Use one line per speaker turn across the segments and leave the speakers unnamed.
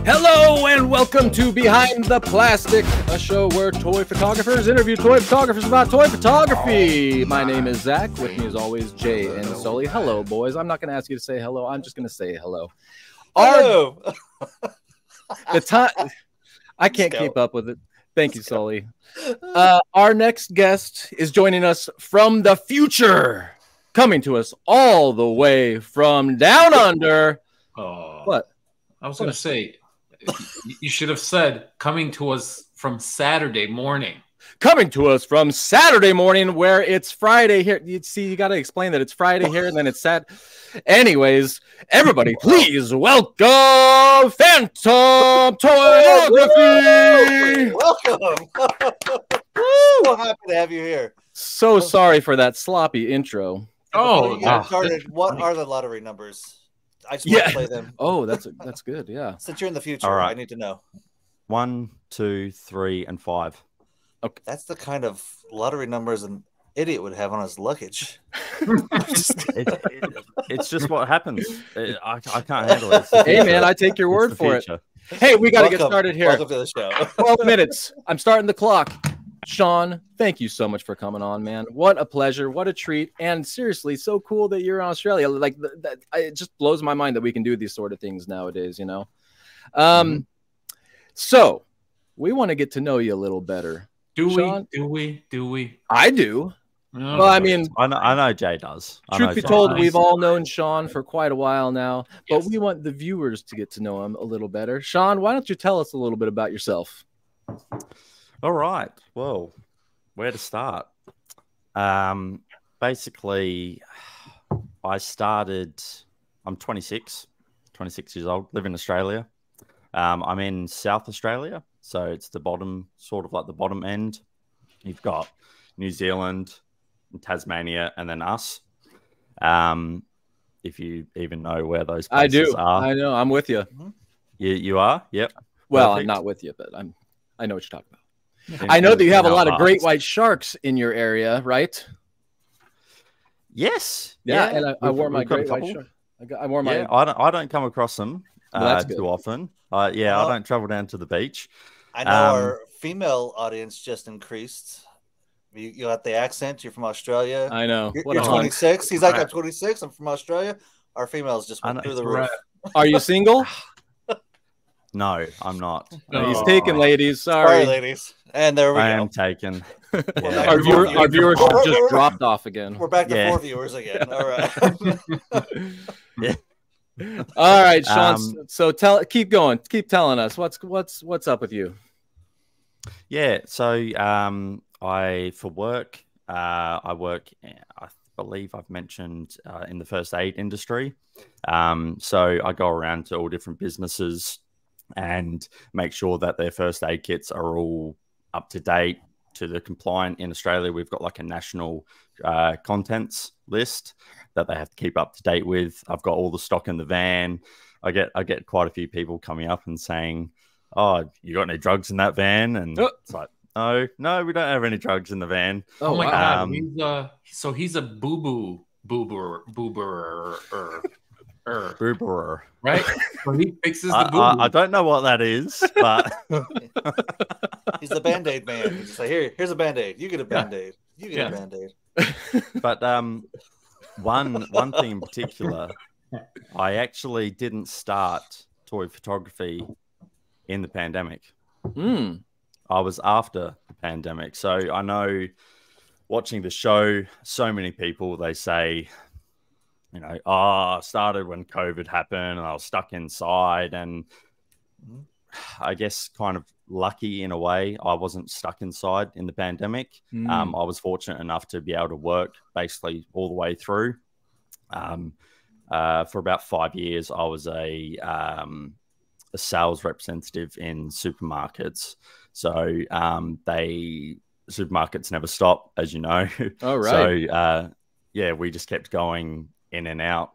Hello and welcome to Behind the Plastic, a show where toy photographers interview toy photographers about toy photography. My name is Zach. With me as always, Jay and Sully. Hello, boys. I'm not going to ask you to say hello. I'm just going to say hello.
Hello.
The time I can't keep up with it. Thank you, Sully. Our next guest is joining us from the future, coming to us all the way from down under. What?
I was going to say, you should have said coming to us from Saturday morning.
Coming to us from Saturday morning, where it's Friday here. You see, you got to explain that it's Friday here, and then it's Sat. Anyways, everybody, please welcome Phantom Toyography.
Welcome. So happy to have you here.
So sorry for that sloppy intro.
Oh,
started. What are the lottery numbers? I just want to play them.
Oh, that's good. Yeah.
Since you're in the future,
all right.
I need to know.
1, 2, 3, and 5.
Okay.
That's the kind of lottery numbers an idiot would have on his luggage.
It's just what happens. I can't handle it.
Hey, man, I take your word for it. Hey, we got to get started here.
Welcome to the show.
12 minutes. I'm starting the clock. Sean, thank you so much for coming on, man. What a pleasure. What a treat. And seriously, so cool that you're in Australia. Like, it just blows my mind that we can do these sort of things nowadays, you know? So we want to get to know you a little better.
Do
Sean?
we?
I do.
Oh,
Well, I mean,
I know Jay does.
Truth be told, we've all known Sean for quite a while now, but we want the viewers to get to know him a little better. Sean, why don't you tell us a little bit about yourself?
All right. Well, where to start? Basically, I'm 26 years old, live in Australia. I'm in South Australia, so it's the bottom, sort of like the bottom end. You've got New Zealand, Tasmania, and then us. If you even know where those places are.
I know. I'm with you.
You are? Yep.
Well,
Perfect.
I'm not with you, but I know what you're talking about. I know that you have a lot of great white sharks in your area, right?
Yes.
Yeah, and I wore my great white shark. I wore my.
Yeah, I don't come across them too often. I don't travel down to the beach.
I know our female audience just increased. You got the accent. You're from Australia.
I know.
You're 26. He's like, I'm 26. I'm from Australia. Our females just went through the roof.
Are you single?
No, I'm not.
No, he's taken, ladies.
Sorry, ladies. And there we go.
I am taken.
Yeah. Our viewership just dropped off again.
We're back to 4 viewers again. All right.
Yeah.
All right, Sean. So keep going. Keep telling us what's up with you.
Yeah. So I work. I believe I've mentioned in the first aid industry. So I go around to all different businesses and make sure that their first aid kits are all up to date, to the compliant. In Australia, we've got like a national contents list that they have to keep up to date with. I've got all the stock in the van. I get quite a few people coming up and saying, "Oh, you got any drugs in that van?" And it's like, no, we don't have any drugs in the van.
Oh my God. He's a booberer.
Booberer.
Right? So he fixes the boo-boo.
I don't know what that is, but
he's the Band-Aid man. He's just like, here's a Band-Aid. You get a Band-Aid. You get a Band-Aid.
But one thing in particular, I actually didn't start toy photography in the pandemic. I was after the pandemic. So I know watching the show, so many people, they say, I started when COVID happened and I was stuck inside. And I guess kind of lucky in a way, I wasn't stuck inside in the pandemic. I was fortunate enough to be able to work basically all the way through. For about 5 years, I was a sales representative in supermarkets. So supermarkets never stop, as you know.
Oh, right.
So we just kept going in and out.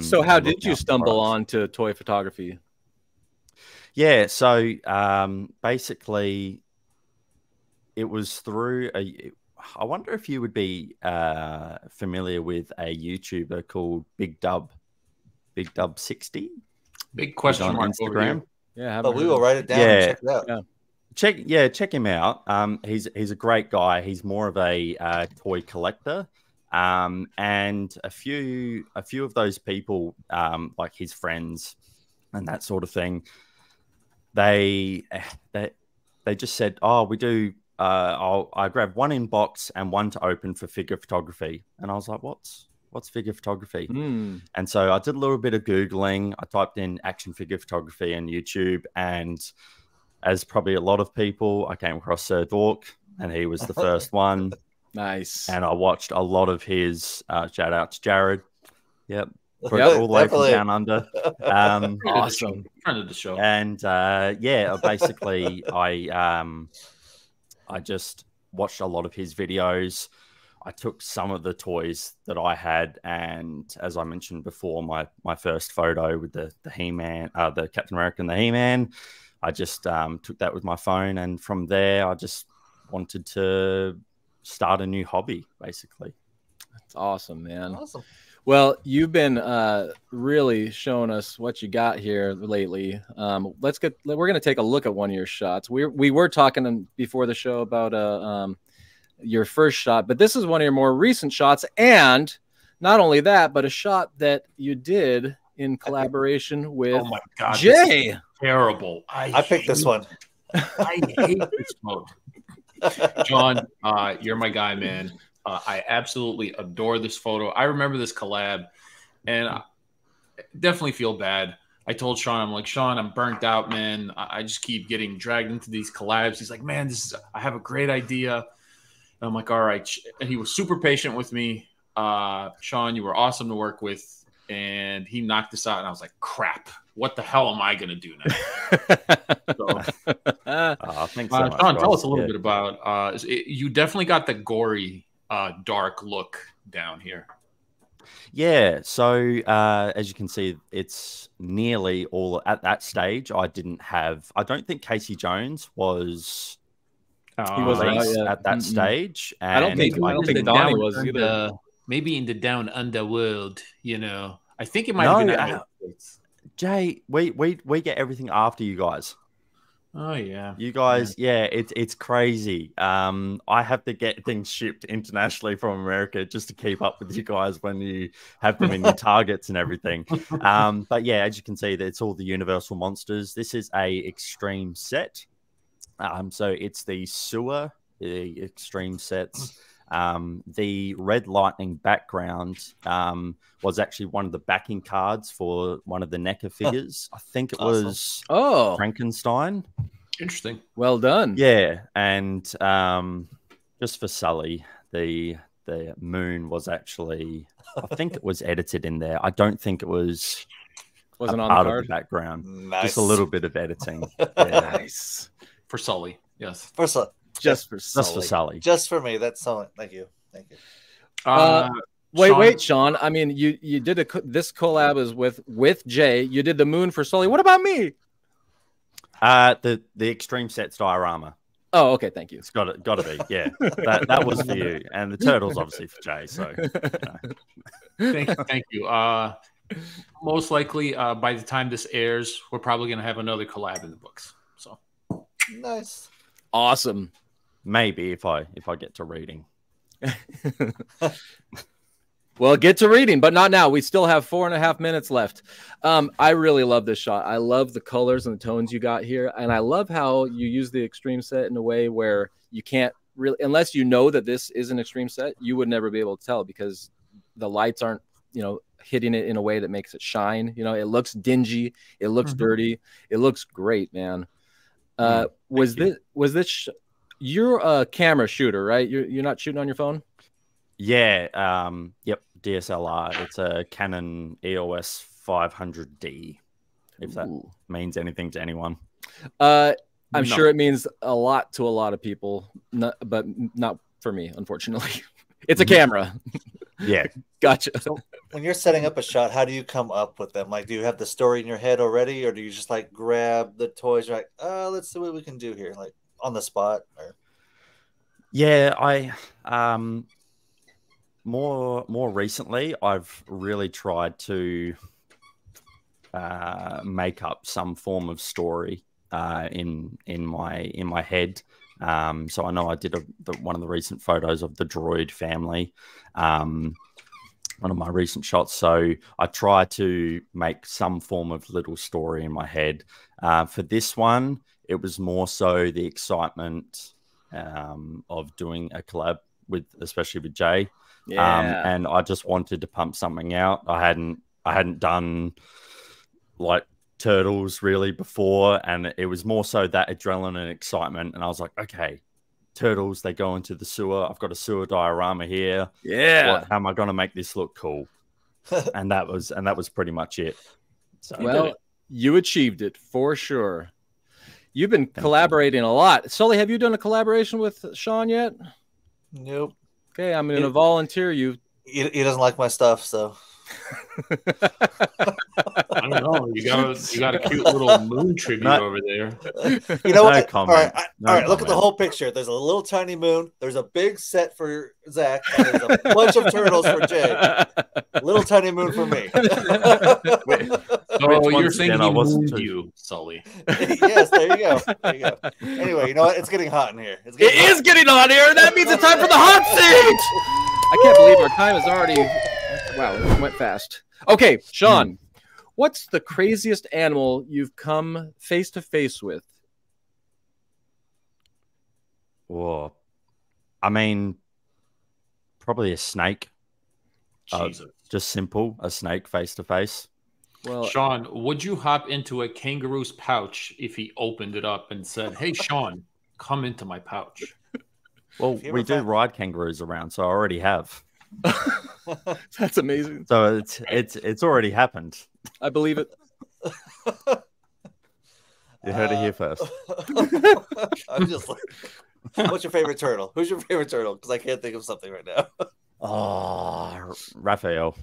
So how did you stumble on to toy photography?
Yeah, so basically it was through I wonder if you would be familiar with a YouTuber called Big Dub 60.
Big question
on
mark
Instagram.
Yeah,
but we will write it down and check it out.
Check him out. He's a great guy. He's more of a toy collector. And a few of those people, like his friends and that sort of thing, they just said, "Oh, we do. I grab one in box and one to open for figure photography." And I was like, "What's figure photography?" And so I did a little bit of Googling. I typed in action figure photography on YouTube, and as probably a lot of people, I came across Sir Dork, and he was the first one.
Nice.
And I watched a lot of his. Shout out to Jared. Yep. All the way from down under.
Awesome.
Friend of the show.
And basically, I just watched a lot of his videos. I took some of the toys that I had, and as I mentioned before, my first photo with the He-Man, the Captain America and the He-Man, I just took that with my phone, and from there, I just wanted to start a new hobby, basically.
That's awesome, man.
Awesome.
Well, you've been really showing us what you got here lately. We're going to take a look at one of your shots. We were talking before the show about your first shot, but this is one of your more recent shots, and not only that, but a shot that you did in collaboration with Jay.
Terrible.
I picked this one.
I hate this photo. John, you're my guy, man. I absolutely adore this photo. I remember this collab, and I definitely feel bad. I told Sean, I'm like, Sean, I'm burnt out, man. I just keep getting dragged into these collabs. He's like, man, I have a great idea. And I'm like, all right. And he was super patient with me. Sean, you were awesome to work with. And he knocked this out, and I was like, crap. What the hell am I going to do now?
Thanks so much,
Sean, tell us a little bit about you definitely got the gory, dark look down here.
Yeah, so as you can see, it's nearly all at that stage. I don't think Casey Jones was
he was
at that stage. And
I don't think Donnie was either.
Maybe in the down underworld, I think it might have been.
Jay, we get everything after you guys.
Oh yeah,
you guys, it's crazy. I have to get things shipped internationally from America just to keep up with you guys when you have them in your targets and everything. But yeah, as you can see, it's all the Universal monsters. This is a extreme set. So it's the sewer, the extreme sets. The Red Lightning background was actually one of the backing cards for one of the NECA figures. I think it was Frankenstein.
Interesting.
Well done.
Yeah, and just for Sully, the moon was actually, I think it was edited in there. I don't think it wasn't on part of the background.
Nice.
Just a little bit of editing.
Nice.
For Sully, yes.
For Sully.
Just for Sully.
Just for me. That's Sully. Thank you.
Wait, Sean. I mean, you did this collab is with Jay. You did the moon for Sully. What about me?
The extreme sets diorama.
Oh, okay. Thank you.
It's got to be. Yeah, that was for you, and the turtles obviously for Jay. So,
thank you. Most likely, by the time this airs, we're probably going to have another collab in the books. So
nice,
awesome.
Maybe if I get to reading.
Well, get to reading, but not now. We still have 4.5 minutes left. I really love this shot. I love the colors and the tones you got here, and I love how you use the extreme set in a way where you can't really, unless you know that this is an extreme set, you would never be able to tell because the lights aren't, hitting it in a way that makes it shine. It looks dingy, it looks dirty, it looks great, man. Was this? You're a camera shooter, right? You're not shooting on your phone?
Yeah. Yep. DSLR. It's a Canon EOS 500D. If that means anything to anyone.
I'm sure it means a lot to a lot of people, but not for me, unfortunately. It's a camera.
Yeah.
Gotcha.
So when you're setting up a shot, how do you come up with them? Like, do you have the story in your head already, or do you just like grab the toys? Like, let's see what we can do here, like on the spot? Or...
Yeah, I more recently, I've really tried to make up some form of story in my head. So I know I did one of the recent photos of the droid family, one of my recent shots. So I try to make some form of little story in my head. For this one, it was more so the excitement of doing a collab especially with Jay.
Yeah.
And I just wanted to pump something out. I hadn't done like Turtles really before, and it was more so that adrenaline and excitement. And I was like, okay, Turtles, they go into the sewer. I've got a sewer diorama here.
Yeah.
How am I going to make this look cool? and that was pretty much it. So
Well, you achieved it for sure. You've been collaborating a lot. Sully, have you done a collaboration with Sean yet?
Nope.
Okay, I'm going to volunteer you.
He doesn't like my stuff, so.
I don't know. You got a cute little moon tribute over there.
You know what?
Comment.
All right,
No
all right. Look at the
comment.
whole picture. There's a little tiny moon. There's a big set for Zach. And there's a bunch of turtles for Jay. Little tiny moon for me.
So you're
once
saying
again,
he
I wasn't
moved
too-
you, Sully?
Yes, there you go. There you go. Anyway, you know what? It's getting hot in here.
It is getting hot here. That means it's time for the hot seat. I can't believe our time is already. Wow, it went fast. Okay, Sean, what's the craziest animal you've come face to face with?
Whoa. I mean, probably a snake.
Jesus.
Just simple, a snake face to face.
Well,
Sean, would you hop into a kangaroo's pouch if he opened it up and said, "Hey, Sean, come into my pouch"?
Well,
If you
we
ever
do
found-
ride kangaroos around, so I already have.
that's amazing.
So it's already happened.
I believe it.
You heard it here first.
I'm just like, what's your favorite turtle? Who's your favorite turtle? Because I can't think of something right now.
Oh, Raphael.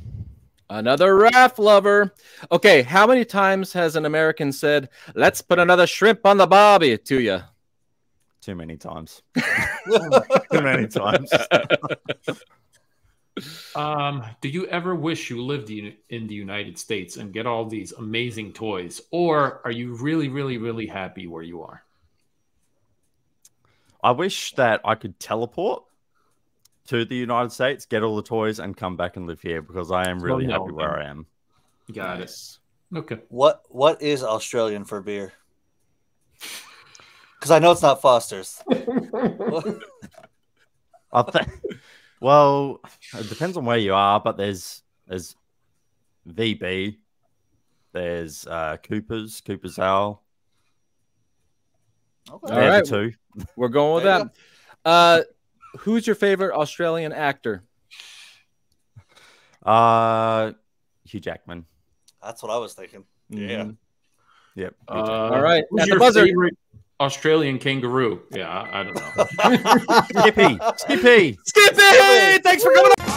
Another Raph lover. Okay, how many times has an American said, "Let's put another shrimp on the barbie" to you?
Too many times. Too many times.
Do you ever wish you lived in the United States and get all these amazing toys, or are you really, really, really happy where you are?
I wish that I could teleport to the United States, get all the toys, and come back and live here because I am really happy where I am.
Got it. Okay.
What is Australian for beer? Because I know it's not Foster's.
Well, it depends on where you are, but there's VB, there's Cooper's Ale.
Okay.
All right.
Two.
We're going with
There
that. Who's your favorite Australian actor?
Hugh Jackman.
That's what I was thinking. Yeah.
Yep.
All right.
Who's
At the
your
buzzer.
favorite Australian kangaroo? Yeah, I don't know.
Skippy.
Skippy! Thanks for coming on.